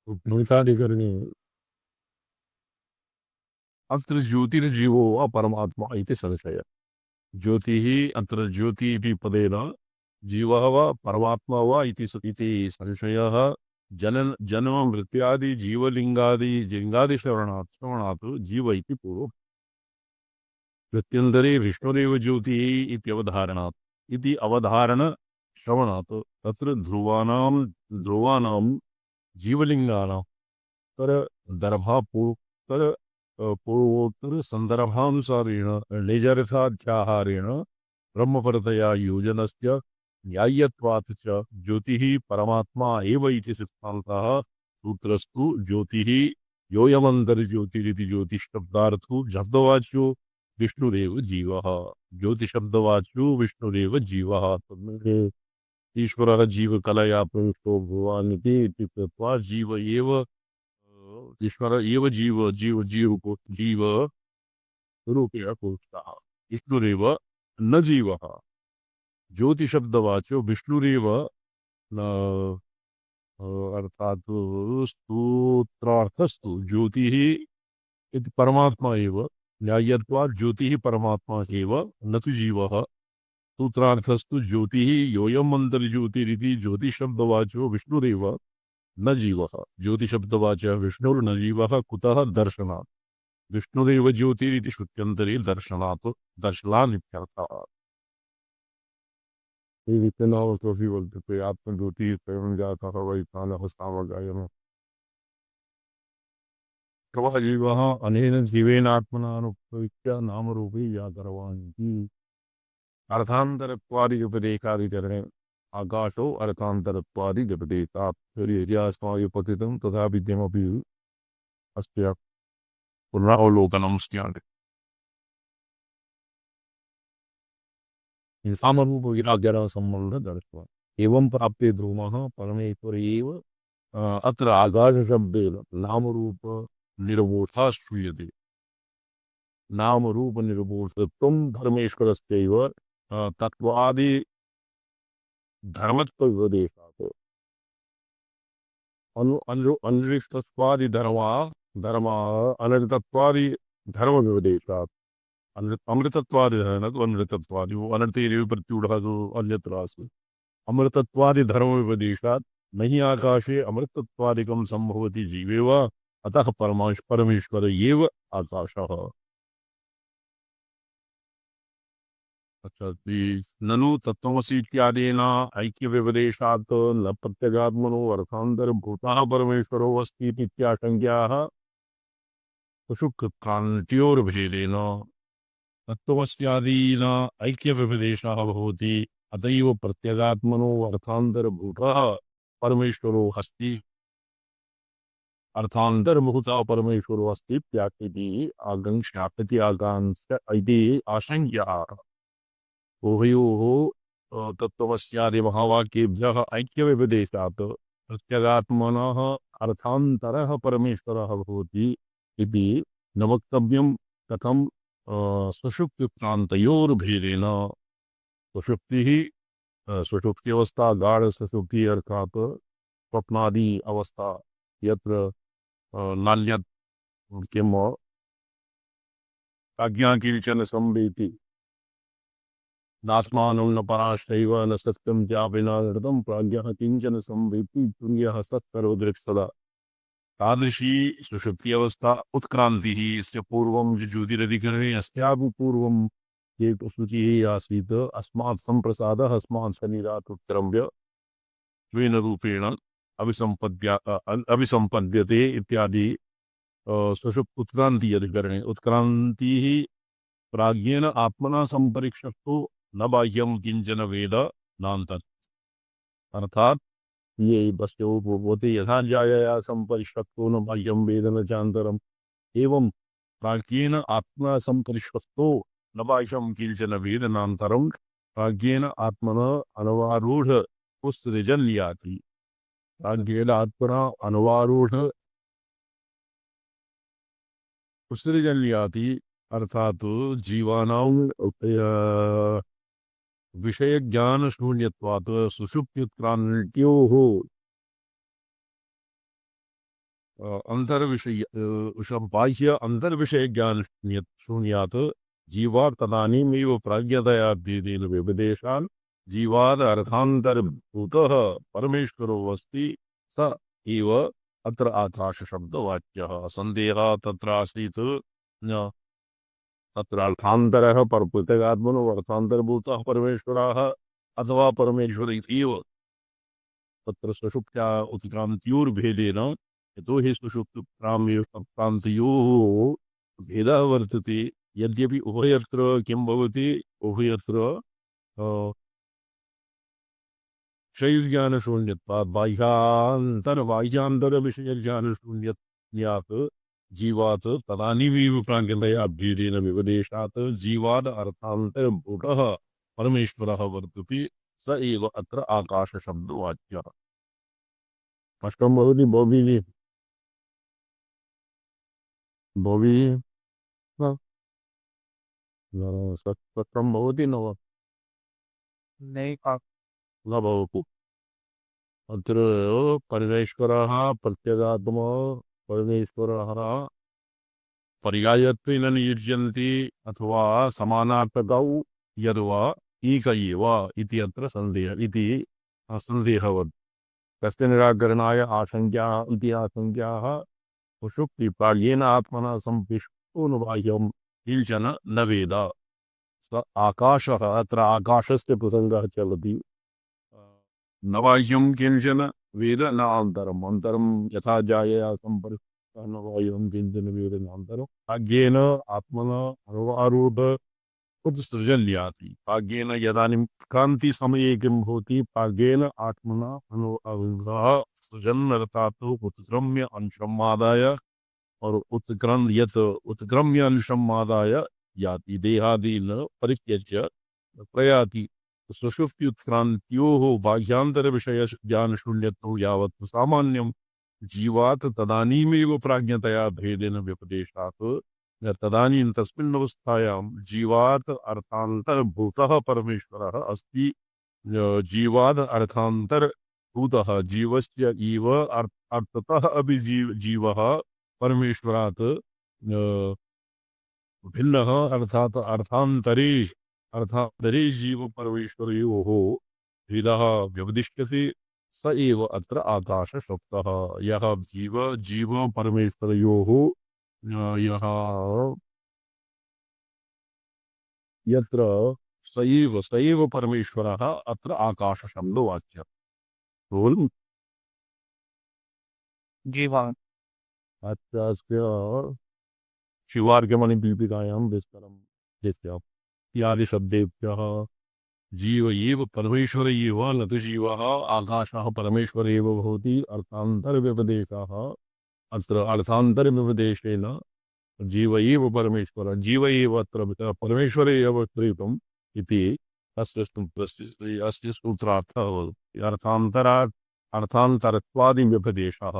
उपनीताधिकरणे अत्र ज्योतिर्जीवो वा परमात्मा इति संशयः। ज्योतिः अत्र ज्योति इति पदेन जीवः वा परमात्मा वा इति संशयः। जन्म मृत्यादि जीवलिंगादि लिंगादि श्रवणात् जीव इति पूर्वम्। प्रत्यन्तरे विष्णुरेव ज्योतिः इत्यवधारणात् इति अवधारण श्रवणात् तत्र ध्रुवानां जीवलिंगानां तर दर्भापूर्वोत्तर पूर्वोत्तर संदर्भानुसारेण निजरथाध्याहारेण ब्रह्मपरतया योजनस्य न्याय्यत्वात् च ज्योतिः परमात्मा एव इति सिद्धान्तः। सूत्रस्तु ज्योतिः योऽयमन्तर्ज्योतिरिति ज्योतिशब्दार्थो शब्दवाच्यो विष्णुरेव जीवः। ज्योतिशब्दवाच्यो विष्णुरेव जीवः। ईश्वरः जीवकलया प्रविष्टो भगवान् इति कृत्वा जीव एव ईश्वर एव जीव रूपेण पुरुषः विष्णुरेव न जीवः। ज्योतिशब्दवाच्यो विष्णुरेव न अर्थात स्तोत्रार्थस्तु ज्योतिः इति परमात्मा एव न्याय्यत्वात् ज्योतिः परमात्मा एव न तु जीवः। सूत्रार्थस्तु ज्योतिः योऽयम् अन्तर्ज्योतिरिति ज्योतिशब्दवाच्यो विष्णुरेव न जीवः। ज्योतिशब्दवाच्यः विष्णुर्न जीवः कुतः दर्शनात्। विष्णुरेव ज्योतिरिति श्रुत्यन्तरे दर्शनात् दर्शनानित्यर्थः। वित्तनावसोऽपि वर्तते आत्मज्योतिः स्वयं जातः वै कालः सावगायः। कवः जीवः अनेन जीवेनात्मनानुप्रविश्य नामरूपे व्याकरवान् इति। अर्थान्तरत्वादिव्यपदेशादिकरणे आकाशो अर्थान्तरत्वादिव्यपदेशात् यदि पतितं तथा विद्यमपि अस्य पुनरावलोकनं स्यात्। सामरूपविराग्यसम्बन्धदर्शनम् एवं प्राप्ते ध्रुवः परमेश्वर एव अत्र आकाशशब्देन नामरूप निर्बोधः श्रूयते। नामरूप निर्बोधत्वं धर्मेश्वरस्यैव तत्त्वादि धर्मत्वोपदेशात् अनृतत्वादि धर्माः अनृतत्वादि धर्मविपदेशात् अमृतत्वादि न तु अनृतत्वादि वो अनर्थेरेव प्रत्यूढः तु अन्यत्र अस्ति। अमृतत्वादि धर्मविपदेशात् न हि आकाशे अमृतत्वादिकं सम्भवति जीवे वा अतः परमेश्वर एव आकाशः। अच्छा ननु तत्त्वमसि इत्यादेन ऐक्यव्यपदेशात् न प्रत्यगात्मनो अर्थान्तरभूतः परमेश्वरो अस्ति इत्याशङ्क्याः सुषुप्तक्रान्त्योर्भेदेन तत्त्वमस्यादीन ऐक्यव्यपदेशः भवति। अतएव प्रत्यगात्मनो अर्थान्तरभूतः परमेश्वरो अस्ति अर्थान्तर्भूतः परमेश्वरो अस्ति इत्याख्यति आगङ्क्ष्यापति आकांक्ष्य इति आशङ्क्याः। उभयोः तत्त्वमस्यादिमहावाक्येभ्यः ऐक्यव्यपदेशात् प्रत्यगात्मनः अर्थान्तरः परमेश्वरः भवति इति न वक्तव्यं। कथं सुषुप्त्युक्तान्तयोर्भेदेन सुषुप्तिः सुषुप्त्यवस्था गाढसुषुप्तिः अर्थात् स्वप्नादि अवस्था यत्र नान्यत् किं प्राज्ञा किञ्चन संवेति नात्मानं न पराश्रैव न सत्यं चापि न कृतं प्राज्ञः किञ्चन संवेति तुर्यः सत्करोदृक्सदा। तादृशी सुषुप्त्यवस्था उत्क्रान्तिः इस्य पूर्वं ज्योतिरधिकरणे अस्यापि पूर्वं एक श्रुतिः आसीत् अस्मात् सम्प्रसादः अस्मात् शरीरात् उत्क्रम्य स्वेन रूपेण अभिसम्पद्यते इत्यादि सुषुप्त उत्क्रांति अधिकरणे उत्क्रांतिः प्राज्ञेन आत्मना संपरीक्षतो न बाह्यं किंचन वेद नान्तत्। अर्थात ये बस्यो भूते यथा जायया संपरिष्टो न बाह्यं वेद न चान्तरम् एवं प्राज्ञेन आत्मा संपरिष्टो न बाह्यं किंचन वेद नान्तरम् प्राज्ञेन आत्मना अनवारूढ़ उत्सृजन याति। प्राज्ञेन आत्मना अनवारूढ़ उत्सृजन याति अर्थात जीवानां विषय ज्ञान शून्यत्वात् सुषुप्त्युत्क्रान्त्योः अंतर्विषय बाह्य अंतर्विषय ज्ञान शून्यात् जीवात् तदानीमेव प्राज्ञतया भेदेन व्यपदेशान् जीवाद अर्थान्तरभूतः परमेश्वरो अस्ति स एव अत्र आकाश शब्दवाच्यः संदेहः तत्र आसीत् न तत्र अर्थान्तरः पृथगात्मनो अर्थान्तरभूतः परमेश्वरः अथवा परमेश्वर इत्येव तत्र सुषुप्त्या उत्क्रान्त्योर्भेदेन यतो हि सुषुप्तक्रान्त्योः भेदः वर्तते यद्यपि उभयत्र किं भवति उभयत्र क्षयज्ञानशून्यत्वात् बाह्यान्तरविषयज्ञानशून्यत्वात् जीवात् तदानीमेव प्राज्ञतया भेदेन विवदेशात् जीवाद अर्थान्तरभूतः परमेश्वरः वर्तते स एव अत्र आकाशशब्दवाच्यः स्पष्टं भवति भोभिः स्पष्टं भवति न वा नहीं न भवतु अत्र परमेश्वरः प्रत्यगात्मा परमेश्वरः पर्यायत्वेन नियुज्यन्ते अथवा समानार्थकौ यद्वा एक एव इति अत्र संदेहः तस्य निराकरणाय आशङ्क्याः इति आशङ्क्याः सुषुप्तिप्राज्ञेन आत्मना सम्पृष्टो न बाह्यं किञ्चन न वेद स आकाशः अत्र आकाशस्य प्रसङ्गः चलति न बाह्यं किञ्चन वेद न अन्तरम् अन्तरं यथा जायया सम्पर्कः न बाह्यं किञ्चन वेद न अन्तरं भाग्येन आत्मना आरूढ उत्सृजन् याति भाग्येन यदानीं क्रान्तिसमये किं भवति भाग्येन आत्मना अनुसृजः सृजन् अर्थात् उत्क्रम्य अंशमादाय और उत्क्रम्य अंशमादाय याति देहादीन परित्यज्य प्रयाति सुषुप्ति उत्क्रान्त्योः बाह्यान्तरविषय ज्ञानशून्यत्वं यावत् सामान्यं जीवात् तदानीमेव प्राज्ञतया भेदेन व्यपदेशात् तदानीं तस्मिन् अवस्थायां जीवात् अर्थान्तरभूतः परमेश्वरः अस्ति जीवात् अर्थान्तरभूतः जीवस्य इव अर्थतः अपि जीवः परमेश्वरात् भिन्नः अर्थात् अर्थान्तरे जीव परमेश्वरयोः भेदः व्यपदिश्यते स एव अत्र आकाशशब्दः यः जीव परमेश्वरयोः यः यत्र स एव परमेश्वरः अत्र आकाशशब्दवाच्यः जीवान अत्र शिवार्घ्यमणिदीपिकायां विस्तरं इत्यादि शब्देभ्यः जीव एव परमेश्वर एव न तु जीवः आकाशः परमेश्वर एव भवति अर्थान्तरव्यपदेशः अत्र अर्थान्तरव्यपदेशेन जीव एव परमेश्वर जीव एव अत्र परमेश्वर एव प्रीतम् इति अस्य सूत्रार्थः अर्थान्तरत्वादिव्यपदेशः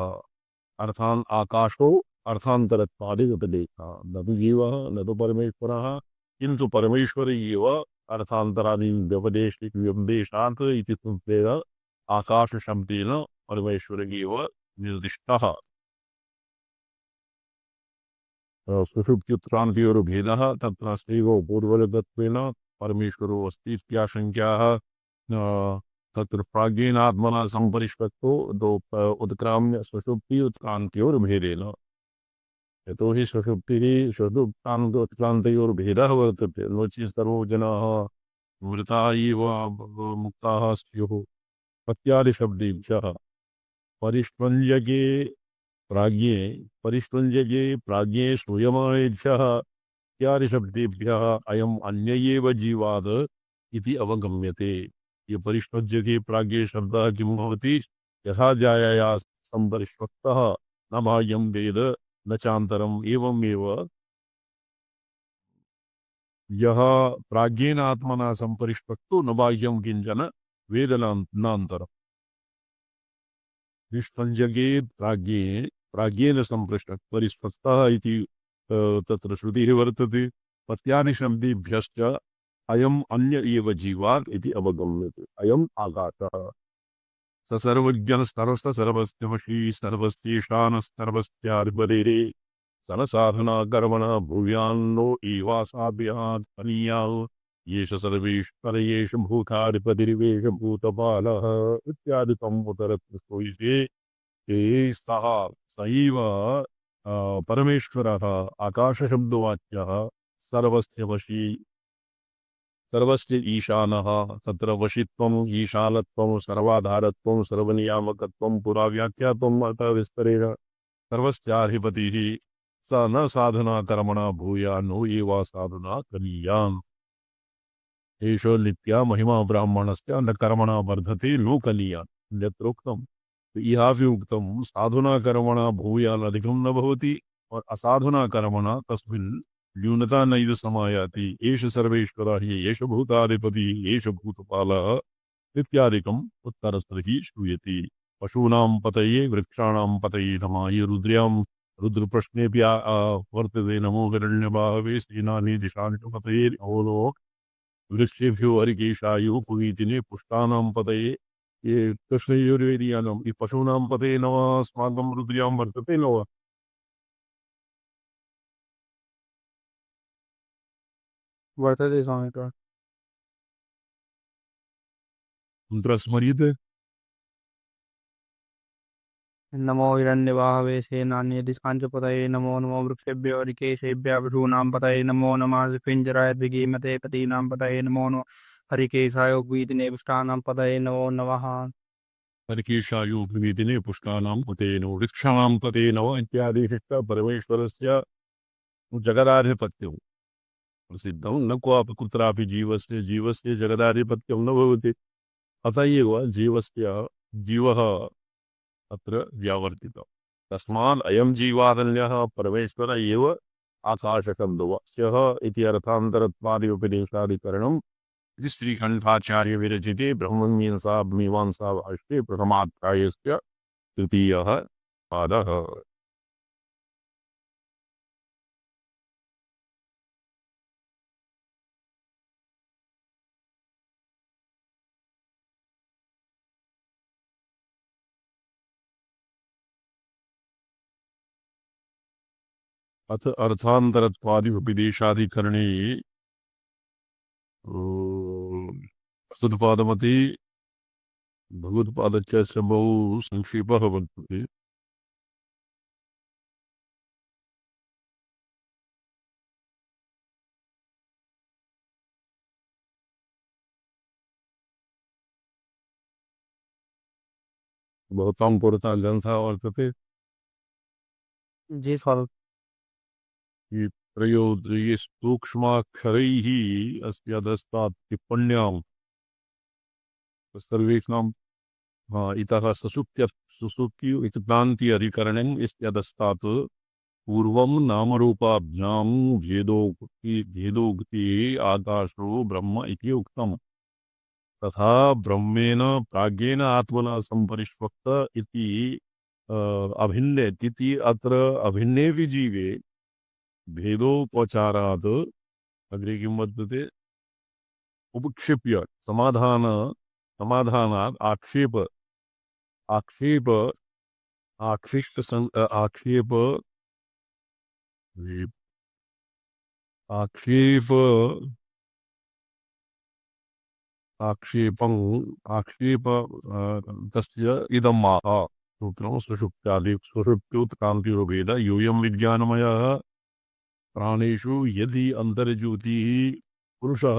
अर्थान् आकाशो अर्थान्तरत्वादिव्यपदेशः न तु जीवः न तु परमेश्वरः किन्तु परमेश्वर एव अर्थान्तरादिव्यपदेशात् इति सूत्रेण आकाशशब्देन परमेश्वर एव निर्दिष्टः सुषुप्त्युत्क्रान्त्योर्भेदः तत्रैव पूर्वगतत्वेन परमेश्वरो अस्ति इत्याशङ्क्याः तत्र प्राज्ञेनात्मना सम्परिष्पक्तो उत्क्राम्य सुषुप्ति उत्क्रान्त्योर्भेदेन यतो हि सुषुप्तिः उत्क्रान्तयोर्भेदः वर्तते नो चेत् सर्वो जनाः मृता एव मुक्ताः स्युः प्रत्यादिशब्देभ्यः परिष्वञ्जके प्राज्ञे श्रूयमाणेभ्यः इत्यादिशब्देभ्यः अयम् अन्य एव जीवात् इति अवगम्यते ये परिष्वज्यके प्राज्ञे शब्दः किं भवति यथा जायया सम्परिष्वक्तः न बाह्यं वेद न चान्तरम् एवमेव यः प्राज्ञेन आत्मना सम्परिष्वक्तो न बाह्यं किञ्चन वेद नान्तरम् निष्पञ्जके प्राज्ञेन परिस्पष्टः इति तत्र श्रुतिः वर्तते प्रत्यानि शब्देभ्यश्च अयम् अन्य एव जीवात् इति अवगम्यते अयम् आकाशः सर्वज्ञ सर्वस्त सर्वस्वशी सर्वस्तेषान सर्वस्याधिपतिरे सनसाधना कर्मणा भूयान्नो एवासाभ्यात् फलीयाः येष सर्वेश्वर येष भूताधिपतिर्वेष भूतपालः इत्यादिकम् उतरत्र श्रूयते ते सः सैव परमेश्वरः आकाशशब्दवाच्यः सर्वस्य वशी सर्वस्य ईशानः तत्र वशित्वम् ईशानत्वम् सर्वाधारत्वम् सर्वनियामकत्वम् पुरा व्याख्यात्वम् अतः विस्तरेण सर्वस्याधिपतिः स न साधना कर्मणा भूया नो एवा साधना कनीयाम् एष नित्या महिमा ब्राह्मणस्य न कर्मणा वर्धते नो कनीयान् यत्रोक्तम् इहापि उक्तम् साधुना कर्मणा भूयान् अधिकं न भवति और असाधुना कर्मणा तस्मिन् न्यूनता नैव समायाति एष सर्वेश्वरः एष भूताधिपतिः एष भूतपालः इत्यादिकम् उत्तरस्तरः श्रूयते पशूनां पतये वृक्षाणां पतये नमः ये रुद्र्यां रुद्रप्रश्नेऽपि वर्तते नमो हिरण्यबाहवे सेनानि दिशानिपतये नमो नमो वृक्षेभ्यो हरिकेशायुः पुनीतिने पुष्टानां पतये ये कृष्णयजुर्वेदीयानां ये पशूनां पतये नमः अस्माकं रुद्र्यां वर्तते नमः वर्तते स्वामी का मंत्र स्मर्यते नमो हिरण्यवाहवे सेनान्ये दिशांच पतये नमो नमो वृक्षेभ्यो हरिकेशेभ्यः पशूनां पतये नमो नमः पिञ्जराय द्विगीमते पतीनां पतये नमो नमः हरिकेशाय उद्गीतिने पुष्टानां पतये नमो नमः हरिकेशायुः पुनीतिने पुष्टानां पतये नमः वृक्षाणां पतये नमः इत्यादि परमेश्वरस्य जगदाधिपत्यं प्रसिद्धं न क्वापि कुत्रापि जीवस्य जगदाधिपत्यं न भवति अतः एव जीवः अत्र व्यावर्तितः तस्मात् अयं जीवादन्यः परमेश्वर एव आकाशशब्दवाच्यः इति अर्थान्तरत्वादिपदेशादिकरणम् इति श्रीकण्ठाचार्य विरचिते ब्रह्ममीमांसा भाष्ये प्रथमाध्यायस्य तृतीयः पादः अथ अर्थान्तरत्वादिपदेशादिकरणे प्रस्तुतपादमति भगवत्पादस्य बहु संक्षेपः वर्तते भवतां पुरतः ग्रन्थः वर्तते जी स्वामी ये त्रयोदये सूक्ष्माक्षरैः अस्य अधस्तात् टिप्पण्यां सर्वेषां इतः सुसुप्ति इति क्रान्ति अधिकरणम् इस्य अधस्तात् पूर्वं नामरूपाभ्यां भेदोक्ति आकाशो ब्रह्म इति उक्तम् तथा ब्रह्मेण प्राज्ञेन आत्मना संपरिष्वक्त इति अभिन्ने तिथि अत्र अभिन्नेऽपि जीवे भेदोपचारात् अग्रे किं वर्तते उपक्षिप्य समाधानात् आक्षेप आक्षेप आक्षेप तस्य इदम् आह सूत्रं सुषुप्त्युत्क्रान्तिर्भेद यूयं विज्ञानमयः प्राणेषु यदि अन्तर्ज्योतिः पुरुषः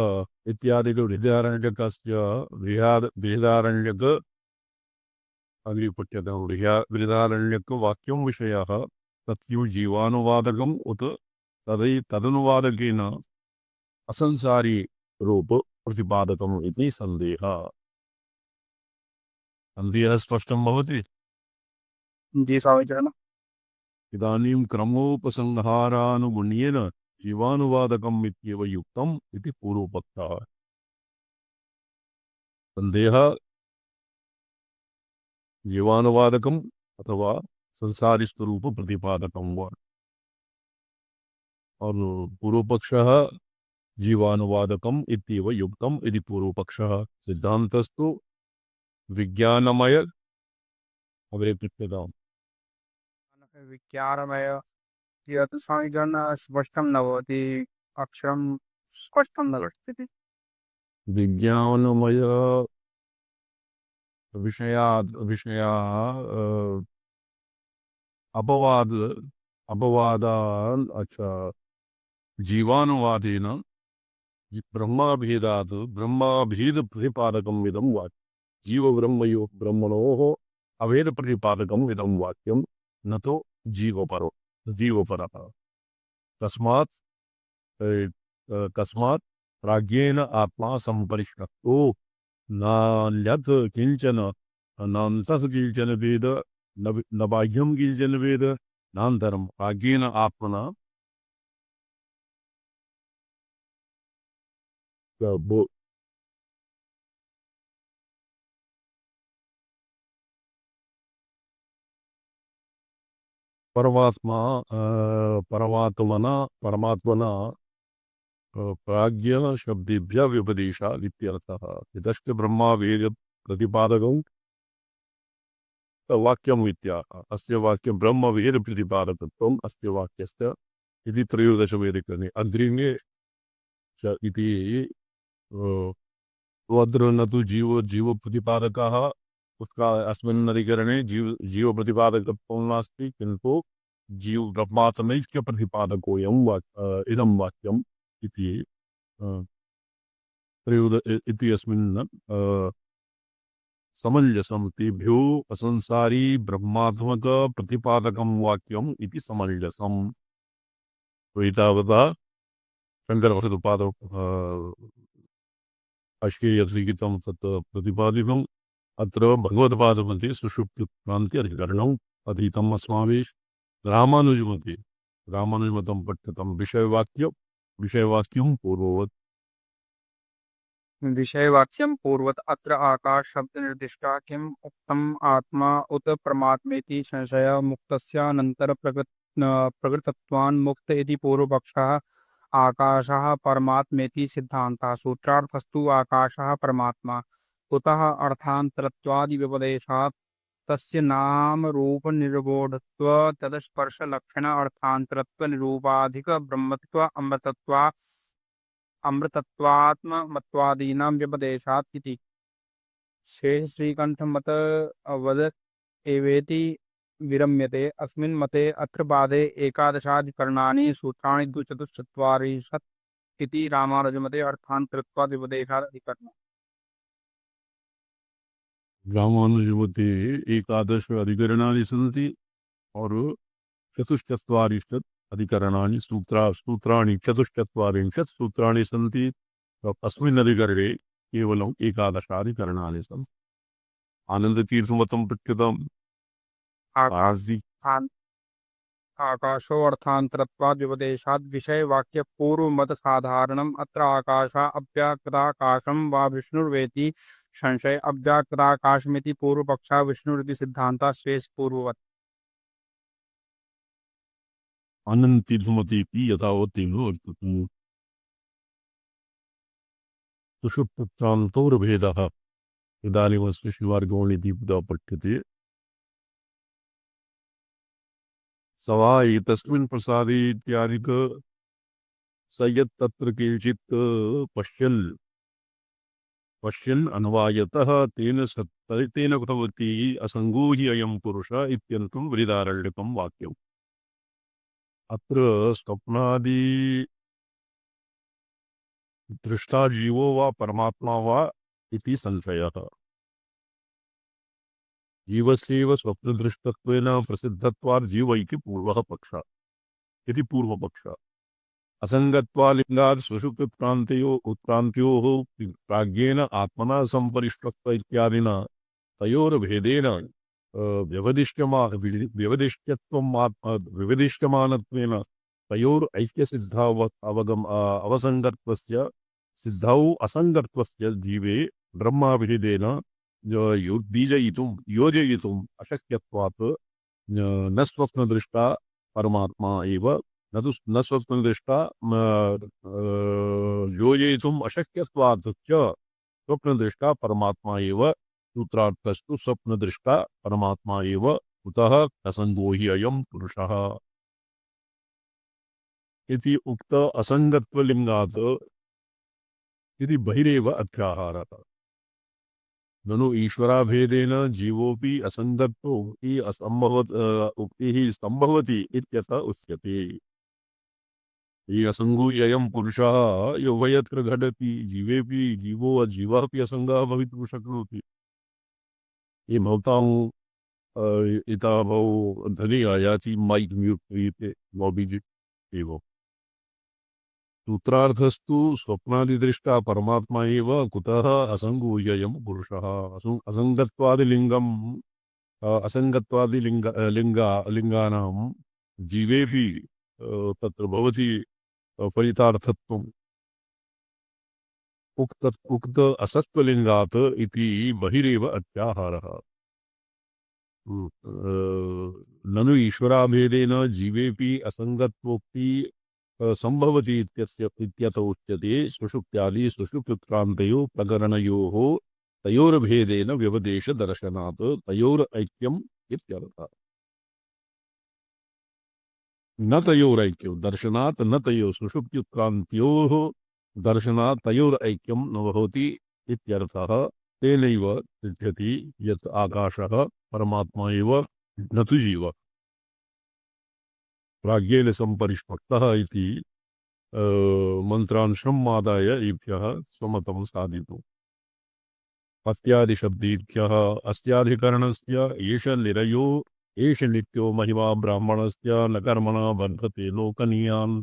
इत्यादिक बृहदारण्यकस्य बृहदारण्यक अग्रे पठ्यते बृहदारण्यक वाक्यं विषयः तत्किं जीवानुवादकम् उत तदनुवादकेन असंसारी रूप प्रतिपादकम् इति सन्देहः स्पष्टं भवति जी स्वामी चरण इदानीं क्रमोपसंहारानुगुण्येन जीवानुवादकम् इत्येव युक्तम् इति पूर्वपक्षः सन्देहः जीवानुवादकम् अथवा संसारिस्वरूप प्रतिपादकं वा और पूर्वपक्षः जीवानुवादकम् इत्येव युक्तम् इति पूर्वपक्षः सिद्धान्तस्तु विज्ञानमय अग्रे पृच्छताम्। विज्ञानमय यत् संयोजन स्पष्टं न भवति अक्षरं स्पष्टं न लक्ष्यते। विज्ञानमय विषया अपवाद अपवादान् अच्छा जीवानुवादेन ब्रह्माभेदात् ब्रह्माभेद प्रतिपादकम् इदं वाक्यं जीवब्रह्मयोः ब्रह्मणोः अभेद प्रतिपादकम् इदं वाक्यं न तो जीवपरः तस्मात् कस्मात् प्राज्ञेन आत्मा संपरिष्कृतो नान्यत् किंचन नान्तः किंचन वेद न बाह्यं किंचन वेद नान्तरं प्राज्ञेन आत्मना परमात्मा परमात्मना प्राज्ञ शब्देभ्यः व्यपदेशात् इत्यर्थः। यतश्च ब्रह्मावेद प्रतिपादकं वाक्यम् इत्याह। अस्य वाक्यं ब्रह्मवेद प्रतिपादकत्वम् अस्य वाक्यस्य इति त्रयोदशवेदिकरणे अग्रिमे च इति अत्र न तु जीव प्रतिपादकः उसका अस्मिन् अधिकरणे जीव प्रतिपादकत्वं नास्ति किन्तु जीव ब्रह्मात्मैक्य प्रतिपादकोऽयं इदं वाक्यम् इति इति अस्मिन् समञ्जसं तेभ्यो असंसारी ब्रह्मात्मक प्रतिपादकं वाक्यम् इति समञ्जसम्। एतावता शङ्करभगवत्पादौ अश्केयलिखितं तत् प्रतिपादितम्। अत्र भगवत्पादमध्ये सुषुप्त्युत्क्रान्ति अधिकरणम् अधीतम् अस्माभिः। रामानुजमतं पठितं विषयवाक्यं पूर्ववत्। विषयवाक्यं पूर्वत अत्र आकाश शब्द निर्दिष्टा किम उक्तम आत्मा उत परमात्मेति संशय मुक्तस्य अनंतर प्रकृतत्वान् मुक्त इति पूर्वपक्षः आकाशः परमात्मेति सिद्धान्तः सूत्रार्थस्तु आकाशः परमात्मा कुतः अर्थान्तरत्वादि व्यपदेशात् तस्य नाम रूप निर्बोधत्व तदस्पर्श लक्षण अर्थान्तरत्व निरूपाधिक ब्रह्मत्व अमृतत्वात्मत्वादीनां व्यपदेशात् इति। शेष श्रीकण्ठमत वद एवेति विरम्यते। अस्मिन् मते अत्र पादे एकादशाधिकरणानि सूत्राणि द्विचतुश्चत्वारिंशत् इति रामानुजमते अर्थान्तरत्वात् व्यपदेशात् अधिकरणम्। रामानुजमते एकादश अधिकरणानि सन्ति और चतुश्चत्वारिंशत् अधिकरणानि सूत्राणि चतुश्चत्वारिंशत् सूत्राणि सन्ति। अस्मिन् अधिकरणे केवलम् एकादशाधिकरणानि सन्ति। आनन्दतीर्थमतं पठ्यताम्। आकाशो अर्थान्तरत्वाद् व्यपदेशाद् विषयवाक्य पूर्वमत साधारणम्। अत्र आकाशः अव्याकृताकाशं वा विष्णुर्वेति संशय अव्याकृताकाशमिति पूर्वपक्षः विष्णुरिति सिद्धान्तः शेष पूर्ववत्। आनन्दतीर्थमतेऽपि यथावत्तेन वर्तते। सुषुप्त्युत्क्रान्तोर्भेदः इदानीमस्ति श्रीमार्गोणिति पठ्यते। स वा एतस्मिन् प्रसादे इत्यादिक स यत्तत्र किञ्चित् पश्यन् अन्वायतः तेन कृतवती असङ्गो हि अयं पुरुष इत्यन्तं बृहदारण्यकं वाक्यम्। अत्र स्वप्नादि दृष्टा जीवो वा परमात्मा वा इति संशयः। जीवस्यैव स्वप्नदृष्टत्वेन प्रसिद्धत्वात् जीव इति पूर्वपक्षः। असंगत्वालिंगात् सुषुप्त्युत्क्रान्त्योः प्राज्ञेन आत्मना संपरिष्कृत इत्यादिना तयोर्भेदेन व्यवदिष्ट्यमानत्वेन तयोर् अवसंगत्वस्य सिद्धौ असंगत्वस्य जीवे ब्रह्माभिधेन योजयितुम् अशक्यत्वात् न स्वप्नदृष्टा परमात्मा एव न स्वप्नदृष्टा योजयितुम् अशक्यत्वात् च स्वप्नदृष्टा परमात्मा एव सूत्रार्थस्तु स्वप्नदृष्टा परमात्मा एव कुतः असंगो हि अयं पुरुषः इति उक्त असंगत्वलिंगात् इति बहिरेव अध्याहारः ननु ईश्वराभेदेन जीवोऽपि असंगत्वो उक्ति उक्तिः संभवति इत्यतः उच्यते ये असंगोऽयं पुरुषः यौवयत्र घटति जीवेपि जीवो जीवापि असंगः भवितुं शक्नोति ये भवतां इतावौ ध्वनि आयाति माइक म्यूट क्रियते लॉबी एव सूत्रार्थस्तु स्वप्नादिदृष्टा परमात्मा एव कुतः असंगोऽयं पुरुषः असंगत्वादिलिंगम् लिंगानां जीवेपि तत्र भवति फलितार्थत्वम् उक्त असत्त्वलिंगात् इति बहिरेव अध्याहारः ननु ईश्वराभेदेन जीवेपि असंगत्वोक्ति संभवति इत्यतः उच्यते सुषुप्त्यादि सुषुप्त्युत्क्रान्तयोः प्रकरणयोः तयोर्भेदेन व्यवदेश दर्शनात् तयोरैक्यम् इत्यर्थः न तयोरैक्यं दर्शनात् न तयोः सुषुप्त्युत्क्रान्त्योः दर्शनात् तयोरैक्यं न भवति इत्यर्थः तेनैव सिद्ध्यति यत् आकाशः परमात्मा एव न तु जीवः प्राज्ञेन सम्परिष्पक्तः इति मन्त्रांशम् आदाय इभ्यः स्वमतं साधितुम् पत्यादिशब्देभ्यः अस्याधिकरणस्य एष निरयो एष नित्यो महिमा ब्राह्मणस्य न कर्मणा बद्धते लोकनीयान्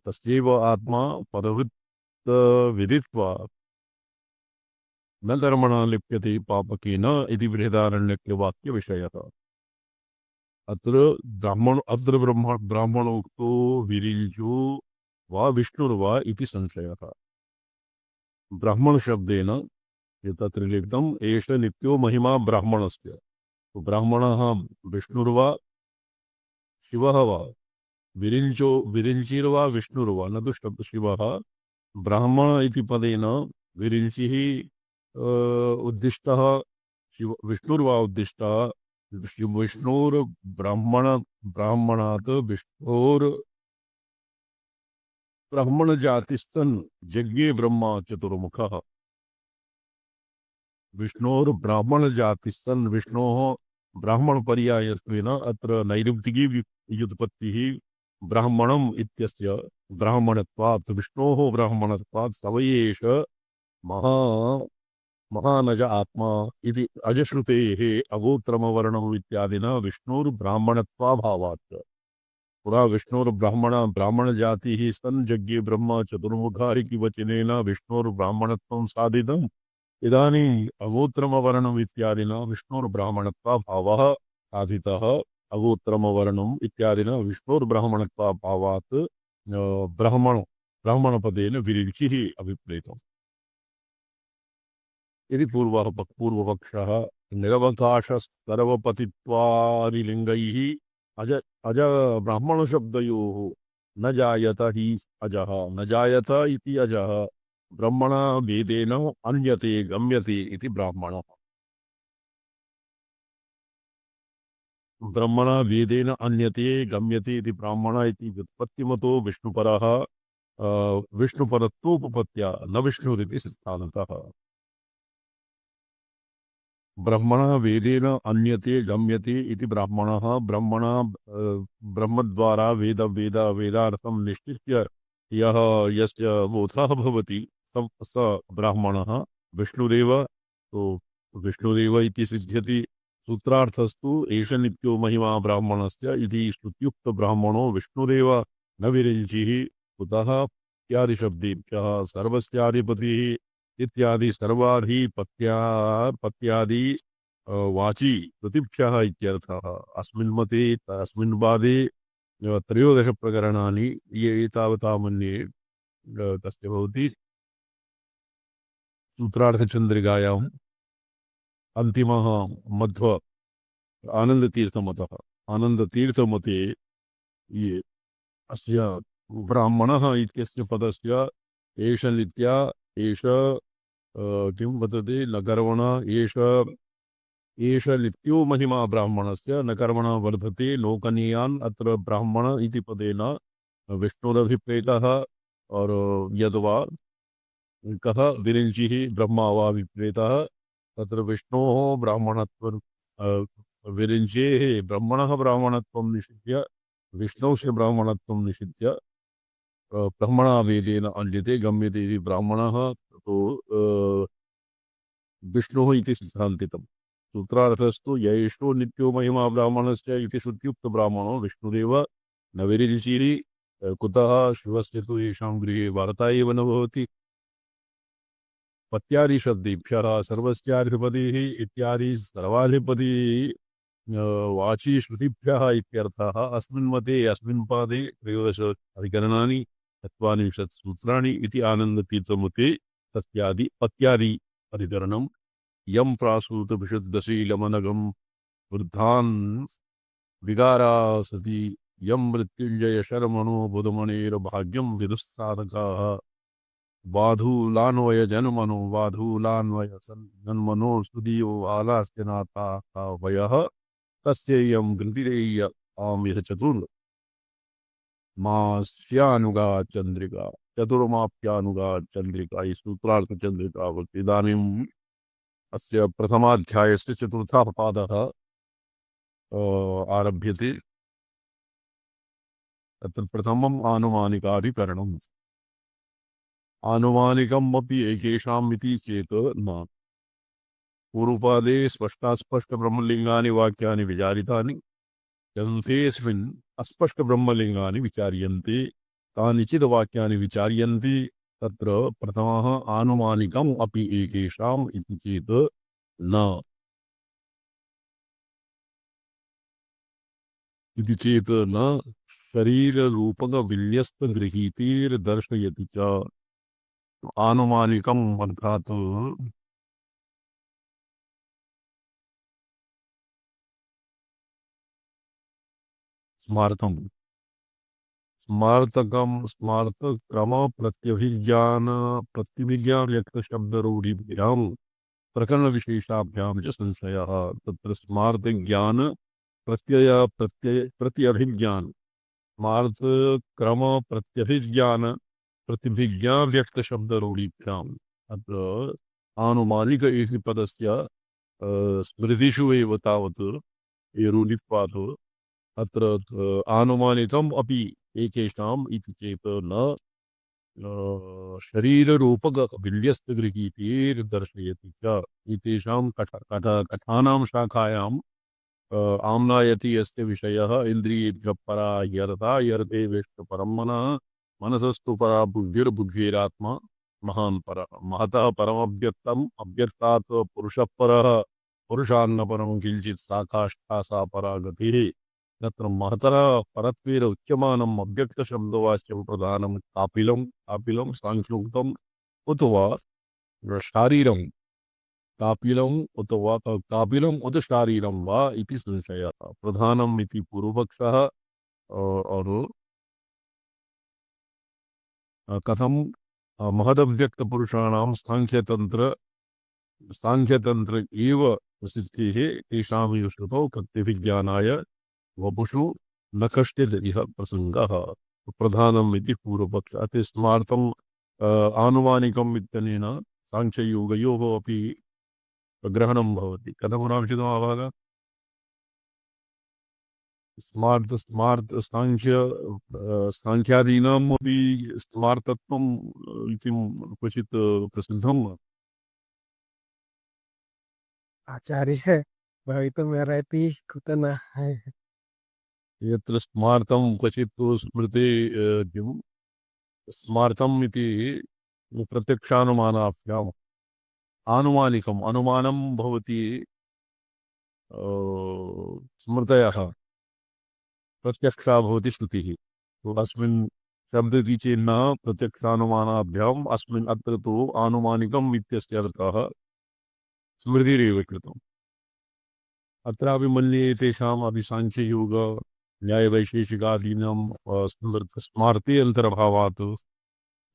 तस्यैव आत्मा पदवृत्त विदित्वा न कर्मणा लिप्यते पापकेन इति बृहदारण्यकवाक्यविषयः अत्र ब्राह्मणोक्तो विरिञ्चो वा विष्णुर्वा इति संशयः ब्राह्मणशब्देन तत्र लिखितम् एष नित्यो महिमा ब्राह्मणस्य तो ब्राह्मणः विष्णुर्वा शिवः वा विरिञ्चिर्वा विष्णुर्वा न तु शब्द शिवः ब्राह्मण इति पदेन विरिञ्चिः उद्दिष्टः शिव विष्णुर्वा उद्दिष्टः ब्राह्मणात् ब्राह्मणजातिस्तन् यज्ञे ब्रह्मा चतुर्मुखः विष्णोर्ब्राह्मणजातिस्तन् विष्णोः ब्राह्मणपर्यायत्वेन अत्र नैरुक्तिकी व्युत्पत्तिः ब्राह्मणम् इत्यस्य ब्राह्मणत्वात् विष्णोः ब्राह्मणत्वात् सवयेष महानज आत्मा इति अजश्रुतेः अगोत्रमवर्णम् इत्यादिना विष्णोर्ब्राह्मणत्वाभावात् पुरा ब्राह्मणजातिः सन् यज्ञे ब्रह्मा चतुर्मुखः इति वचनेन विष्णोर्ब्राह्मणत्वं साधितम् इदानीम् अगोत्रमवर्णम् इत्यादिना विष्णोर्ब्राह्मणत्वाभावः साधितः अगोत्रमवर्णम् इत्यादिना विष्णोर्ब्राह्मणत्वाभावात् ब्राह्मणपदेन विरिञ्चिः अभिप्रेतम् इति पूर्वपक्षः निरवकाशस्तरवपतित्वादिलिङ्गैः अज ब्राह्मणशब्दयोः न जायत हि अजः न जायत इति अजः ब्रह्मणा वेदेन अन्यते गम्यते इति ब्राह्मणः ब्रह्मणा वेदेन अन्यते गम्यते इति ब्राह्मण इति व्युत्पत्तिमतो विष्णुपरः विष्णुपरत्वोपपत्त्या न विष्णुरिति सिद्धान्तः ब्रह्मणः वेदेन अन्यते गम्यते इति ब्राह्मणः ब्रह्मणा ब्रह्मद्वारा वेदार्थं निश्चित्य यः यस्य बोधः भवति स ब्राह्मणः विष्णुरेव तो विष्णुरेव इति सिद्ध्यति सूत्रार्थस्तु एष नित्यो महिमा ब्राह्मणस्य इति स्तुत्युक्तब्राह्मणो विष्णुरेव न विरिञ्चिः कुतः इत्यादिशब्देभ्यः सर्वस्याधिपतिः इत्यादि सर्वाधिपत्यादि वाची प्रतिभ्यः इत्यर्थः अस्मिन् मते अस्मिन् वादे 13 प्रकरणानि ये एतावता मन्ये तस्य भवति सूत्रार्थचन्द्रिकायाम् अन्तिमः मध्व आनन्दतीर्थमते ये अस्य ब्राह्मणः इत्यस्य पदस्य एष नित्या एष किं वदति न कर्मण एष नित्यो महिमा ब्राह्मणस्य न कर्मण वर्धते लोकनीयान् अत्र ब्राह्मण इति पदेन विष्णुरभिप्रेतः और यद्वा कः विरिञ्चिः ब्रह्मा वा विप्रेतः तत्र विष्णोः ब्राह्मणत्वं विरिञ्चेः ब्रह्मणः ब्राह्मणत्वं निषिध्य विष्णोस्य ब्राह्मणत्वं निषिध्य ब्रह्मणावेदेन अन्यते गम्यते इति ब्राह्मणः तो विष्णुः इति सिद्धान्तितम् सूत्रार्थस्तु यैषो नित्यो महिमा ब्राह्मणस्य इति श्रुत्युक्तब्राह्मणो विष्णुरेव न विरिञ्चिरि कुतः शिवस्य तु येषां गृहे वार्ता एव न भवति पत्यादि शब्देभ्यः सर्वस्याधिपतिः इत्यादि सर्वाधिपति वाची श्रुतिभ्यः इत्यर्थः अस्मिन् मते अस्मिन् पादे त्रयोदश अधिकरणानि चत्वारिंशत् सूत्राणि इति आनन्दतीर्थमते सत्यादि पत्यादि अधिकरणं यं प्रासूतविशुद्धशीलमनघं वृद्धान् विकारा सति यं मृत्युञ्जय शर्मणो बुधमणेर्भाग्यं विदुस्तारकाः वाधूलान्वय जन्मनो वाधूलान्वय जन्मनो सुदीयो आलास्य नाथा वयः तस्येयं गृतिरेय आमिह चतुर् मास्यानुगा चंद्रिका चतुर्माप्यानुगा चंद्रिका इस सूत्रार्थ चंद्रिका इदानीम् अस्य प्रथमाध्यायस्य चतुर्थः पादः आरभ्यते तत्र प्रथमम् आनुमानिकाधिकरणम् आनुमानिकम् अपि एकेषाम् इति चेत् न पूर्वपादे स्पष्टास्पष्ट ब्रह्मलिंगानि वाक्यानि विचारितानि ग्रन्थेऽस्मिन् अस्पष्ट ब्रह्मलिंगानि विचार्यन्ते कानिचित् वाक्यानि विचार्यन्ते तत्र प्रथमः आनुमानिकम् अपि एकेषाम् इति चेत् न इति चेत् न शरीररूपकविन्यस्तगृहीतिर्दर्शयति च आनुमानिकम् अर्थात् स्मार्तम् स्मार्तकम स्मार्त क्रम प्रत्यभिज्ञान प्रत्यभिज्ञान व्यक्त शब्द रूढ़िभ्याम प्रकरण विशेषाभ्याम च संशयः तत्र स्मार्त ज्ञान प्रत्यय प्रत्यभिज्ञान स्मार्त क्रम प्रत्यभिज्ञान प्रतिभिज्ञा व्यक्त शब्द रूढ़िभ्याम अत्र आनुमानिक इति पदस्य स्मृतिषु एव तावत् ये रूढित्वात् अत्र आनुमानिकम् अपि एकेषाम् इति चेत् न शरीररूपकविन्यस्तगृहीतिर्दर्शयति च एतेषां कथानां शाखायाम् आम्नायति यस्य विषयः इन्द्रियेभ्यः परा यरता यरते वेष्ट परं मनः मनसस्तु परा बुद्धिर्बुद्धिरात्मा महान् परः महतः परमव्यक्तम् अव्यक्तात् पुरुषः परः पुरुषान्न परं किञ्चित् सा काष्ठा सा परा गतिः तत्र महतर परत्वेन उच्यमानम् अव्यक्तशब्दवाच्यं प्रधानं कापिलं सांख्योक्तम् उत वा शारीरं कापिलम् उत वा कापिलम् उत शारीरं वा इति संशयः प्रधानम् इति पूर्वपक्षः और कथं महदव्यक्तपुरुषाणां सांख्यतन्त्र एव प्रसिद्धिः तेषां श्रुतौ प्रत्यभिज्ञानाय वपुषु न कश्चित् इह प्रसङ्गः प्रधानम् इति पूर्वपक्षः अति स्मार्तम् आनुमानिकम् इत्यनेन साङ्ख्ययोगयोः अपि ग्रहणं भवति कथमुदाहृतम् आभाग स्मार्त सांख्यादीनाम् अपि स्मार्तत्वम् इति क्वचित् प्रसिद्धम् आचार्य भवितुमर्हति कुतः न यत्र स्मार्तं क्वचित् तु स्मृते किं स्मार्तम् इति प्रत्यक्षानुमानाभ्याम् आनुमानिकम् अनुमानं भवति स्मृतयः प्रत्यक्षा भवति श्रुतिः तो अस्मिन् शब्दति चेन्न प्रत्यक्षानुमानाभ्याम् अस्मिन् अत्र तु आनुमानिकम् इत्यस्य अर्थः स्मृतिरेव कृतम् अत्रापि मन्ये तेषाम् अपि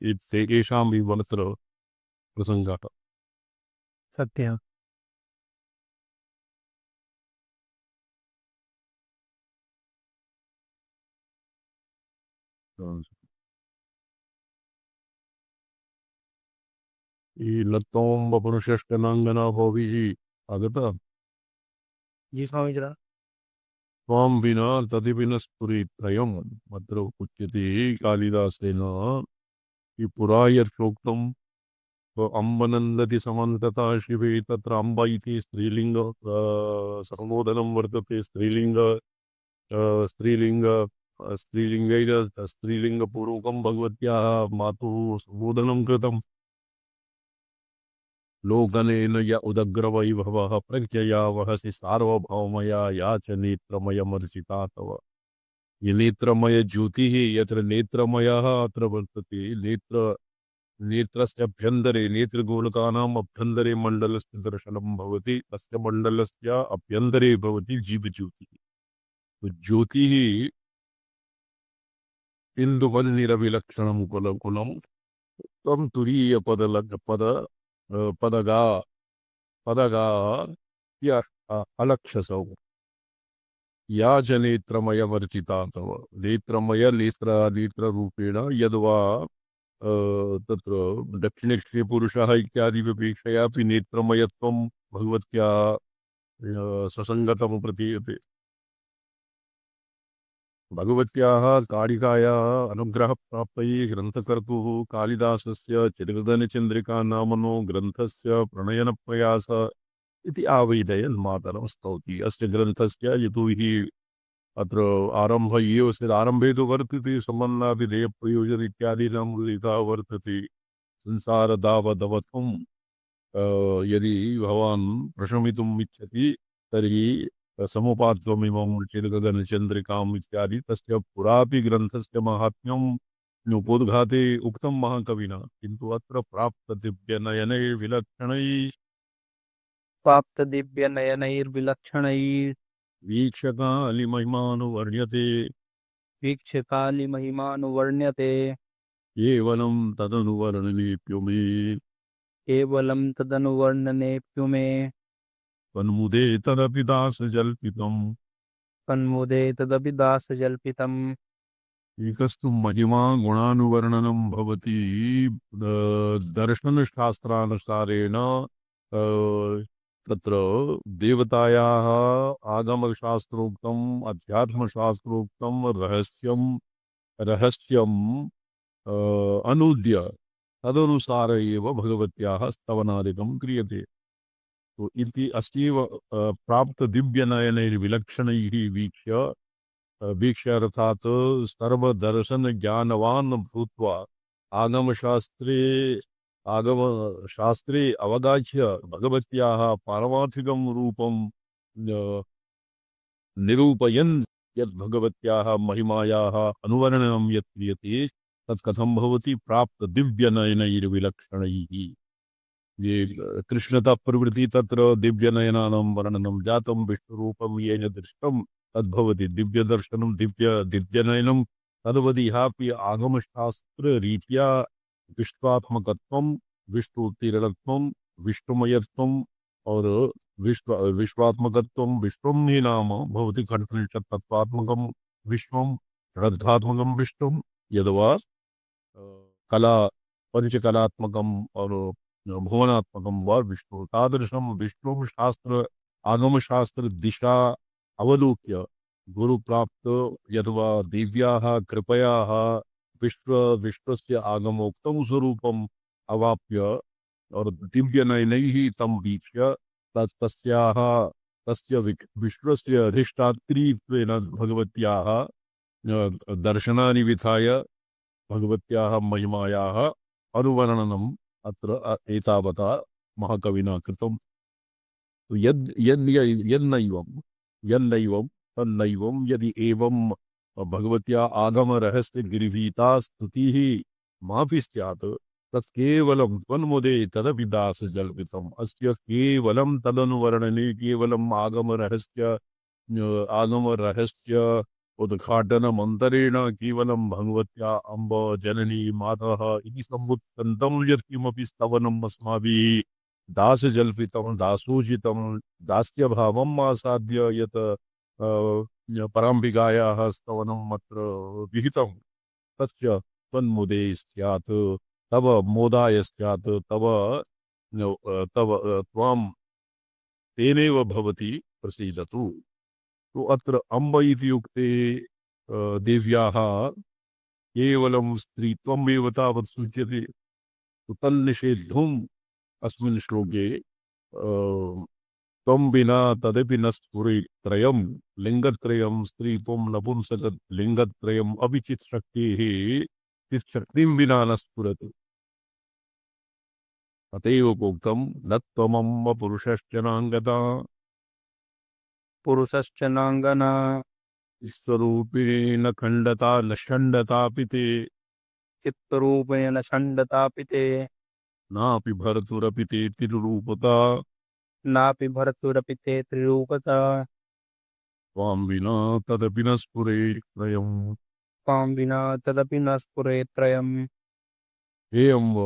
तेषां विवलत्र प्रसङ्गः। सत्यम्। ಈ ಲತ್ತೋಂಬ ಪುರುಷಷ್ಟನಾಂಗನ ಭೋವಿಹಿ ಆಗತ जी स्वामी जरा। त्वां विना तदिपि न स्फुरित्रयम् अत्र उच्यते कालिदासेन कि पुरा यथोक्तं अम्बनन्दति समन्तता शिवे तत्र अम्ब इति स्त्रीलिङ्ग संबोधनं वर्तते स्त्रीलिङ्ग स्त्रीलिङ्ग स्त्रीलिङ्गैः स्त्रीलिङ्गपूर्वकं भगवत्याः मातुः संबोधनं कृतं लोकनेन य उदग्रवैभवः प्रज्ञया वहसि सार्वभौमया या च नेत्रमयमर्चिता तव। ये नेत्रमय ज्योतिः यत्र नेत्रमयः अत्र वर्तते नेत्रस्य अभ्यन्तरे नेत्रगोलकानाम् अभ्यन्तरे मण्डलस्य दर्शनं भवति तस्य मण्डलस्य अभ्यन्तरे भवति जीवज्योतिः। तो ज्योतिः इन्दुवल्निरविलक्षणम् कुलकुलं तं पदगा पदगा या अलक्षसौ या च नेत्रमयवर्जिता तव नेत्रमय नेत्ररूपेण यद्वा तत्र दक्षिणेक्षे पुरुषः इत्यादि विपेक्षयापि नेत्रमयत्वं भगवत्या ससङ्गतं प्रतीयते। भगवत्याः कारिकायाः अनुग्रहप्राप्तये ग्रन्थकर्तुः कालिदासस्य चिरगदनचन्द्रिका नामनो ग्रन्थस्य प्रणयनप्रयासः इति आवेदयन् मातरं स्तौति। अस्य ग्रन्थस्य यतोहि अत्र आरम्भ एव आरम्भे तु वर्तते सम्बन्धाभिधेयप्रयोजन इत्यादीनां उल्लेखः वर्तते। संसारदावदवत्वं यदि भवान् प्रशमितुम् इच्छति तर्हि समुपात्वमिमं चिरगगनचन्द्रिकाम् इत्यादि तस्य पुरापि ग्रन्थस्य माहात्म्यं नोपोद्घाते उक्तं महाकविना किन्तु अत्र प्राप्तदिव्यनयनैर्विलक्षणैः प्राप्त दिव्य नयनैर्विलक्षणैः वीक्षकालिमहिमानुवर्ण्यते वीक्षकाली महिमानुवर्ण्यते केवलं तदनुवर्णनेऽप्यो मे केवलं तदनुवर्णनेऽप्युमे तन्मुदे तदपि दासजल्पितम् कन्मुदे तदपि दासजल्पितम् एकस्तु महिमा गुणानुवर्णनं भवति दर्शनशास्त्रानुसारेण तत्र देवतायाः आगमशास्त्रोक्तम् अध्यात्मशास्त्रोक्तं रहस्यं अनूद्य तदनुसार एव भगवत्याः स्तवनादिकं क्रियते। तो इति अस्यैव प्राप्तदिव्यनयनैर्विलक्षणैः वीक्ष्य अर्थात् सर्वदर्शनज्ञानवान् भूत्वा आगमशास्त्रे अवगाह्य भगवत्याः पारमार्थिकं रूपं निरूपयन् यद् भगवत्याः महिमायाः अनुवर्णनं यत् क्रियते तत् कथं भवति प्राप्तदिव्यनयनैर्विलक्षणैः। ये कृष्णतः प्रवृत्ति तत्र दिव्यनयनानां वर्णनं जातं विष्णुरूपं येन दृष्टं तद्भवति दिव्यदर्शनं दिव्यनयनं तद्वदिहापि आगमशास्त्ररीत्या विश्वात्मकत्वं विष्णुतीरणत्वं विष्णुमयत्वं और विश्वात्मकत्वं विश्वं हि नाम भवति खण्डनिषत् तत्त्वात्मकं विश्वं श्रद्धात्मकं विश्वं यद्वा कला पंचकलात्मकं और भुवनात्मकं वा विष्णु तादृशं विष्णुं शास्त्र आगमशास्त्र दिशा अवलोक्य गुरुप्राप्त यद्वा देव्याः कृपयाः विश्वस्य आगमोक्तं स्वरूपम् अवाप्य और दिव्यनयनैः तं वीक्ष्य तस्य विश्वस्य अधिष्ठात्रीत्वेन भगवत्याः दर्शनानि विधाय भगवत्याः महिमायाः अनुवर्णनम् अत्र एतावता महाकविना कृतम्। तो यन्नैवं तन्नैवं यदि एवं भगवत्या आगमरहस्य गिरिभीता स्तुतिः मापि स्यात् तत् केवलं त्वन्मुदे तदपि दासजल्पितम्। अस्य केवलं तदनुवर्णने केवलम् आगमरहस्य उद्घाटनमन्तरेण केवलं भगवत्या अम्ब जननी मातः इति समुत्कन्तं यत्किमपि स्तवनम् अस्माभिः दासजल्पितं दासोचितं दास्यभावम् आसाद्य यत् पराम्बिकायाः स्तवनम् अत्र विहितं तस्य त्वन्मुदे स्यात् तव मोदाय स्यात् तव त्वां तेनेव भवति प्रसीदतु। तो अत्र अम्ब इति युक्ते देव्याः केवलं स्त्रीत्वमेव तावत् सूच्यते। तो तन्निषेद्धुम् अस्मिन् श्लोके त्वं विना तदपि न स्फुरेत् त्रयं लिङ्गत्रयं स्त्रीत्वं नपुंसकत् लिङ्गत्रयम् अपि चित्शक्तेः चित्शक्तिं विना न स्फुरति। अतएव प्रोक्तं न त्वमम्ब पुरुषश्च नाङ्गता पुरुषश्च नाङ्गना स्वरूपेण खण्डता न षण्डतापि ते चित्तरूपेण षण्डतापि ते नापि भर्तुरपि ते तिरुरूपता नापि भर्तुरपि ते त्रिरूपता त्वां विना तदपि न स्फुरेत् त्रयम्। त्वां विना तदपि न स्फुरेत् त्रयम्। हे अम्ब,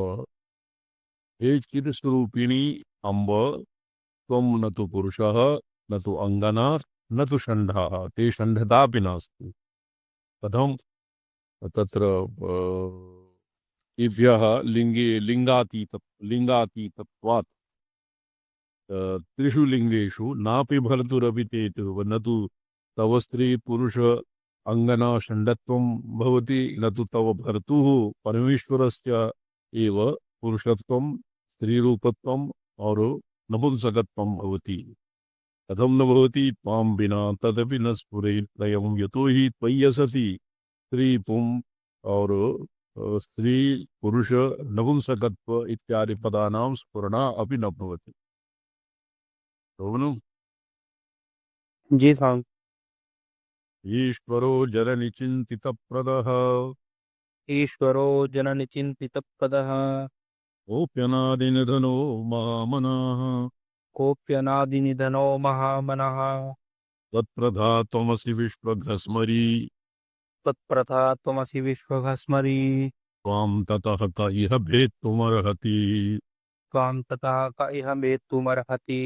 हे चिरस्वरूपिणी अम्ब, त्वं न तु पुरुषः न तु अङ्गना न तु षण्डः ते षण्डतापि नास्ति। कथं तत्र एभ्यः लिङ्गे लिङ्गातीतत्वात् त्रिषु लिङ्गेषु नापि भर्तुरपि ते न तु तव स्त्री पुरुष अङ्गना षण्डत्वं भवति न तु तव भर्तुः परमेश्वरस्य एव पुरुषत्वं स्त्रीरूपत्वं और नपुंसकत्वं भवति। कथं न भवति त्वां विना तदपि न स्फुरेत् त्रयं यतो हि त्वयि असति स्त्री पुं और स्त्री पुरुष नपुंसकत्व इत्यादि पदानां स्फुरणा अपि न भवति। शोभनम्। जी साहब। ईश्वरो जननिचिन्तितप्रदः ईश्वरो जननिचिन्तितप्रदः कोऽप्यनादिनिधनो महामनाः कोऽप्यनादिनिधनो महामनः तत्प्रधा त्वमसि विश्वघस्मरी तत्प्रथा त्वमसि विश्वघस्मरी त्वां ततः क इह भेत्तुमर्हति। त्वां ततः क इह भेत्तुमर्हति।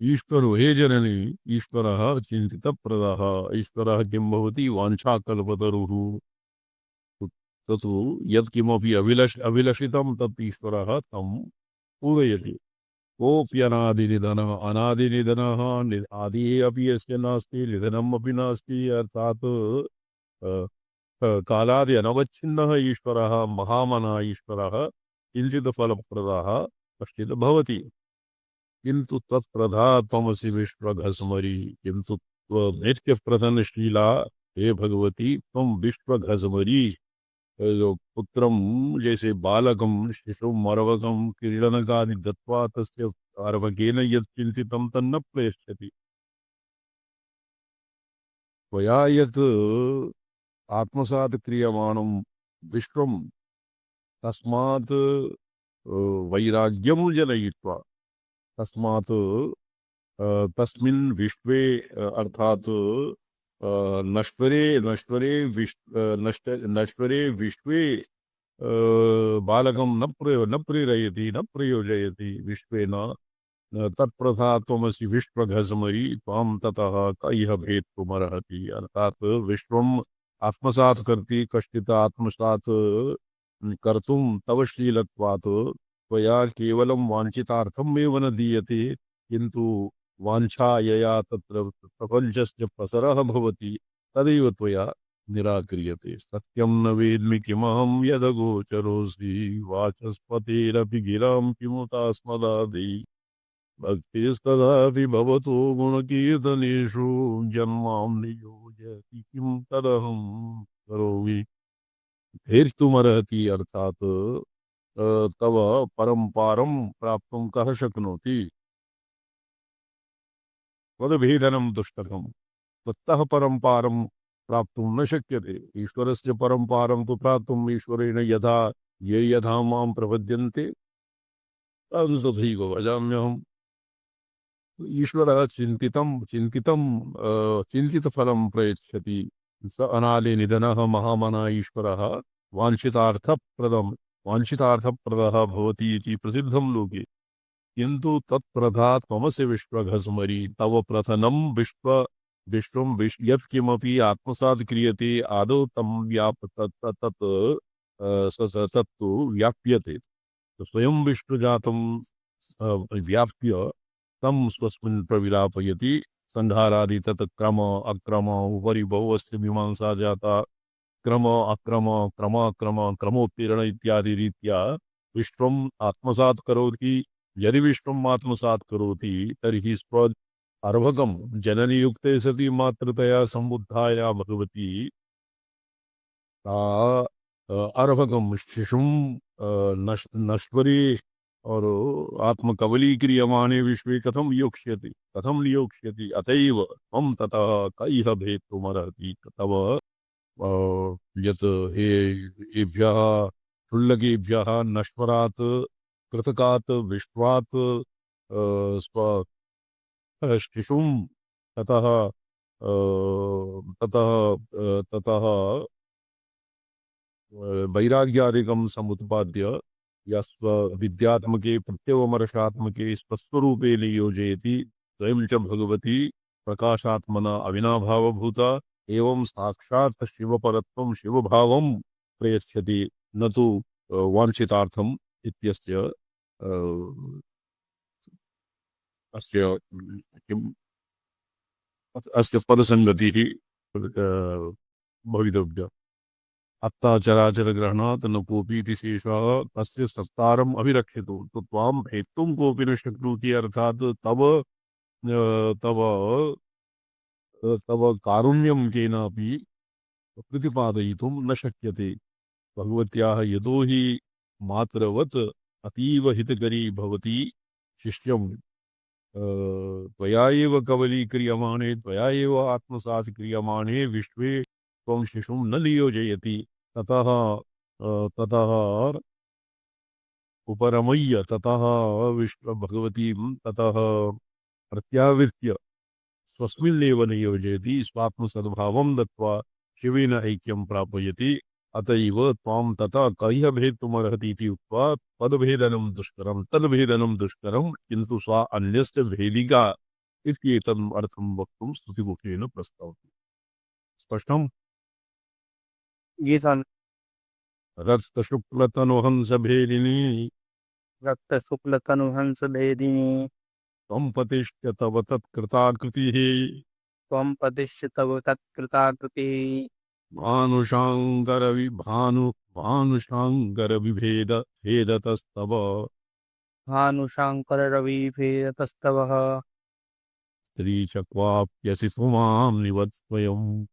ईश्वरो हे जननी ईश्वरः चिन्तितप्रदः ईश्वरः किं भवति वाञ्छाकल्पतरुः ततु यत्किमपि अभिलषितं तत् ईश्वरः तं पूरयति। कोऽप्यनादिनिधनः अनादिनिधनः आदिः अपि यस्य नास्ति निधनम् अपि नास्ति अर्थात् कालादि अनवच्छिन्नः ईश्वरः महामनः ईश्वरः किञ्चित् फलप्रदः कश्चित् भवति। किन्तु तत्प्रधा त्वमसि विश्वघस्मरी किन्तु नित्यप्रधनशीला हे भगवती त्वं विश्वघस्मरी जो पुत्रम जैसे बालकम शिशुम मरवकम क्रीडनकादि दत्वा तस्य अर्वकेन यत् चिन्तितं तन्न प्रेष्यति। त्वया यत् आत्मसात् क्रियमाणं विश्वं तस्मात् वैराग्यं जनयित्वा तस्मात् तस्मिन् विश्वे अर्थात् नश्वरे विश्वे बालकं न प्रेरयति न प्रयोजयति विश्वेन तत्प्रथा त्वमसि विश्वघस्मरी त्वां ततः क इह भेत्तुमर्हति। अर्थात विश्वम् आत्मसात् करती कश्चित् आत्मसात् कर्तुं तव शीलत्वात् त्वया केवलं वाञ्छितार्थमेव न दीयते किन्तु वाञ्छा यया तत्र प्रपञ्चस्य प्रसरः भवति तदैव त्वया निराक्रियते। सत्यं न वेद्मि किमहं यदगोचरोऽस्ति वाचस्पतेरपि गिरां किमुतास्मदादि भक्तिस्तदापि भवतो गुणकीर्तनेषु जन्मां नियोजयति किं तदहं करोमि। भेत्तुमर्हति अर्थात् तव परम्पारं प्राप्तुं कः शक्नोति। तद्भेदनं दुष्टकं ततः परम्पारं प्राप्तुं न शक्यते। ईश्वरस्य परम्पारं तु प्राप्तुम् ईश्वरेण यथा ये यथा मां प्रपद्यन्ते तद् तथैव भजाम्यहम्। ईश्वरः चिन्तितफलं प्रयच्छति स अनादिनिधनः महामना ईश्वरः वाञ्छितार्थप्रदः भवति इति प्रसिद्धं लोके। किन्तु तत्प्रधा त्वमसि विश्वघस्मरि तव प्रथनं विश्वं यत्किमपि आत्मसात् क्रियते आदौ तं तत्तु व्याप्यते। स्वयं विष्णुजातं व्याप्य तं स्वस्मिन् प्रविलापयति। संहारादि तत् क्रम अक्रम उपरि बहुवस्ति मीमांसा जाता। क्रम अक्रम क्रमाक्रम क्रमोत्तीर्ण इत्यादि रीत्या विश्वम् आत्मसात् करोति। यदि विश्वम् आत्मसात् करोति तर्हि स्व अर्भकं जननीयुक्ते सति मातृतया सम्बुद्धाया भगवती सा अर्भकं शिशुं नश्वरे और आत्मकबलीक्रियमाणे विश्वे कथं नियोक्ष्यति अतएव त्वं ततः कैः भेत्तुमर्हति तव यत् एभ्यः क्षुल्लकेभ्यः नश्वरात् कृतकात् विश्वात् स्व शिशुं ततः ततः वैराग्यादिकं समुत्पाद्य यस्व विद्यात्मके प्रत्यवमर्शात्मके स्वस्वरूपे नियोजयति। स्वयं च भगवती प्रकाशात्मना अविनाभावभूता एवं साक्षात् शिवपरत्वं शिवभावं प्रयच्छति न तु वाञ्छितार्थम् इत्यस्य अस्य किम् अस्य पदसङ्गतिः भवितव्या। अत्ताचराचरग्रहणात् न कोऽपीति शेषः तस्य सत्तारम् अभिरक्षितो तो त्वां भेत्तुं कोऽपि न शक्नोति अर्थात् तव कारुण्यं केनापि प्रतिपादयितुं न शक्यते। भगवत्याः यतो हि मातृवत् अतीव हितकरी भवति शिष्यं त्वया एव कबलीक्रियमाणे त्वया एव आत्मसात् क्रियमाणे विश्वे त्वं शिशुं न नियोजयति। ततः उपरमय्य ततः विश्व भगवतीं ततः प्रत्यावृत्य स्वस्मिन्नेव नियोजयति स्वात्मसद्भावं दत्वा शिवेन ऐक्यं प्रापयति। अतएव त्वां तथा कैः भेत्तुमर्हति इति उक्त्वा पदभेदनं दुष्करं तद्भेदनं दुष्करं किन्तु सा अन्यस्य भेदिका इत्येतम् अर्थं वक्तुं स्तुतिमुखेन प्रस्तावति। स्पष्टम्? गीतान् रक्तशुक्लतनुहंसभेदिनी रक्तशुक्लतनुहंस भेदिनी त्वं पतिश्च तव तत्कृताकृतिः त्वं पतिश्च तव तत्कृताकृतिः भानुशाङ्करविभेद भेदतस्तव भानुशाङ्कररविभेदतस्तवः स्त्री च क्वाप्यसि पुमां निवत्स्वयम्।